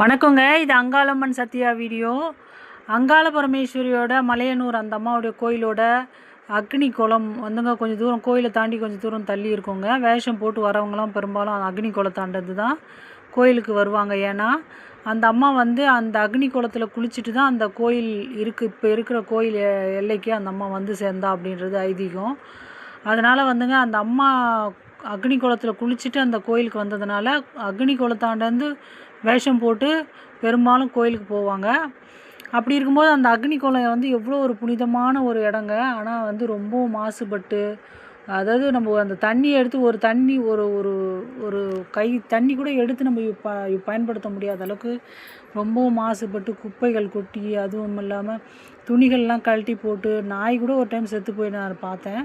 வணக்கங்க. இது அங்காளம்மன் சத்யா வீடியோ. அங்காள பரமேஸ்வரியோட மலையனூர் அந்த அம்மாவுடைய கோயிலோட அக்னி குளம் வந்துங்க கொஞ்சம் தூரம் கோயிலை தாண்டி கொஞ்சம் தூரம் தள்ளி இருக்குங்க. வேஷம் போட்டு வரவங்களாம் பெரும்பாலும் அக்னி குளத்தாண்டது தான் கோயிலுக்கு வருவாங்க. ஏன்னா அந்த அம்மா வந்து அந்த அக்னி குளத்தில் குளிச்சுட்டு தான் அந்த கோயில் இருக்குது, இப்போ இருக்கிற கோயில் எல்லைக்கு அந்த அம்மா வந்து சேர்ந்தா அப்படின்றது ஐதீகம். அதனால் வந்துங்க அந்த அம்மா அக்னி குளத்தில் குளிச்சுட்டு அந்த கோயிலுக்கு வந்ததுனால அக்னி குளத்தாண்டேருந்து வேஷம் போட்டு பெரும்பாலும் கோயிலுக்கு போவாங்க. அப்படி இருக்கும்போது அந்த அக்னி குளம் வந்து எவ்வளோ ஒரு புனிதமான ஒரு இடங்க. ஆனால் வந்து ரொம்பவும் மாசுபட்டு, அதாவது நம்ம அந்த தண்ணியை எடுத்து ஒரு தண்ணி ஒரு ஒரு ஒரு கை தண்ணி கூட எடுத்து நம்ம பயன்படுத்த முடியாத அளவுக்கு ரொம்பவும் மாசுபட்டு குப்பைகள் கொட்டி, அதுவும் இல்லாமல் துணிகள்லாம் கழட்டி போட்டு நாய் கூட ஒரு டைம் செத்து போய் நான் பார்த்தேன்.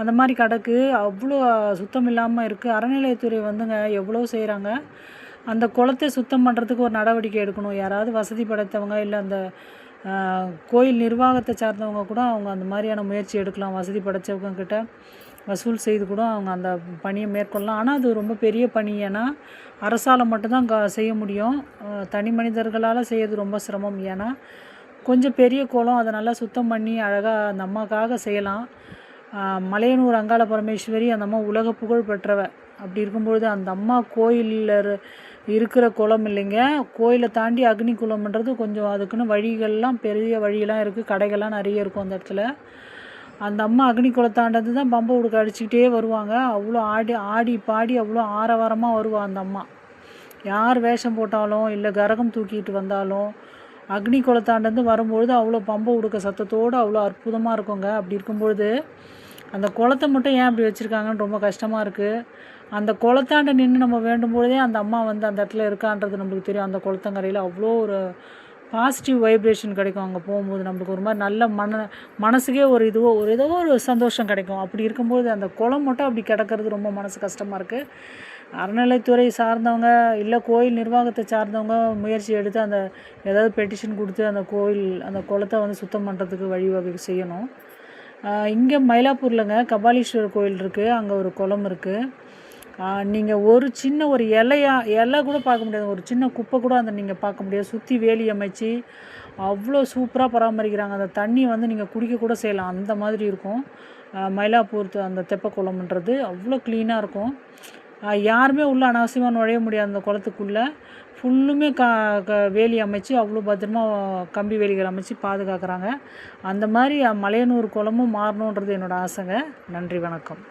அந்த மாதிரி கிடக்கு. அவ்வளோ சுத்தம் இல்லாமல் இருக்குது. அறநிலையத்துறை வந்துங்க எவ்வளோ செய்கிறாங்க. அந்த குளத்தை சுத்தம் பண்ணுறதுக்கு ஒரு நடவடிக்கை எடுக்கணும். யாராவது வசதி படைத்தவங்க இல்லை அந்த கோயில் நிர்வாகத்தை சார்ந்தவங்க கூட அவங்க அந்த மாதிரியான முயற்சி எடுக்கலாம். வசதி படைத்தவங்க கிட்ட வசூல் செய்து கூட அவங்க அந்த பணியை மேற்கொள்ளலாம். ஆனால் அது ரொம்ப பெரிய பணி. ஏன்னா அரசால் மட்டும்தான் செய்ய முடியும். தனி மனிதர்களால் செய்யறது ரொம்ப சிரமம். ஏன்னா கொஞ்சம் பெரிய குளம், அதை நல்லா சுத்தம் பண்ணி அழகாக அந்த அம்மாக்காக செய்யலாம். மலையனூர் அங்காள பரமேஸ்வரி அந்த அம்மா உலக புகழ் பெற்றவ. அப்படி இருக்கும்பொழுது அந்த அம்மா கோயிலில் இருக்கிற குளம் இல்லைங்க, கோயிலை தாண்டி அக்னி குளம்ன்றது கொஞ்சம் அதுக்குன்னு வழிகள்லாம் பெரிய வழியெல்லாம் இருக்குது, கடைகள்லாம் நிறைய இருக்கும் அந்த இடத்துல. அந்த அம்மா அக்னி குளத்தாண்டது தான் பம்பை உடுக்க அடிச்சுக்கிட்டே வருவாங்க. அவ்வளோ ஆடி பாடி அவ்வளோ ஆரவாரமாக வருவாள் அந்த அம்மா. யார் வேஷம் போட்டாலும் இல்லை கரகம் தூக்கிட்டு வந்தாலும் அக்னி குளத்தாண்டது வரும்பொழுது அவ்வளோ பம்பை உடுக்க சத்தத்தோடு அவ்வளோ அற்புதமாக இருக்குங்க. அப்படி இருக்கும்பொழுது அந்த குளத்தை மட்டும் ஏன் அப்படி வச்சுருக்காங்கன்னு ரொம்ப கஷ்டமாக இருக்குது. அந்த குளத்தாண்ட நின்று நம்ம வேண்டும் பொழுதே அந்த அம்மா வந்து அந்த இடத்துல இருக்கான்றது நம்மளுக்கு தெரியும். அந்த குளத்தங்கரையில் அவ்வளோ ஒரு பாசிட்டிவ் வைப்ரேஷன் கிடைக்கும். அங்கே போகும்போது நம்மளுக்கு ஒரு மாதிரி நல்ல மனசுக்கே ஒரு ஏதோ ஒரு சந்தோஷம் கிடைக்கும். அப்படி இருக்கும்போது அந்த குளம் மட்டும் அப்படி கிடக்கிறது ரொம்ப மனசு கஷ்டமாக இருக்குது. அறநிலைத்துறை சார்ந்தவங்க இல்லை கோயில் நிர்வாகத்தை சார்ந்தவங்க முயற்சி எடுத்து அந்த ஏதாவது பெட்டிஷன் கொடுத்து அந்த அந்த குளத்தை வந்து சுத்தம் பண்ணுறதுக்கு வழிவகை செய்யணும். இங்கே மயிலாப்பூர்லங்க கபாலீஸ்வரர் கோயில் இருக்குது, அங்கே ஒரு குளம் இருக்குது. நீங்கள் ஒரு சின்ன ஒரு இலை கூட பார்க்க முடியாது, ஒரு சின்ன குப்பை கூட அந்த நீங்கள் பார்க்க முடியாது. சுற்றி வேலி அமைச்சு அவ்வளோ சூப்பராக பராமரிக்கிறாங்க. அந்த தண்ணி வந்து நீங்கள் குடிக்க கூட செய்யலாம், அந்த மாதிரி இருக்கும். மயிலாப்பூர் அந்த தெப்பக்குளம்ன்றது அவ்வளோ க்ளீனாக இருக்கும். யாருமே உள்ளே அனாவசியமாக நுழைய முடியாது. அந்த குளத்துக்குள்ளே ஃபுல்லுமே வேலி அமைச்சு அவ்வளோ பத்திரமா கம்பி வேலிகள் அமைச்சு பாதுகாக்கிறாங்க. அந்த மாதிரி மலையனூர் குளமும் மாறணுன்றது என்னோடய ஆசைங்க. நன்றி, வணக்கம்.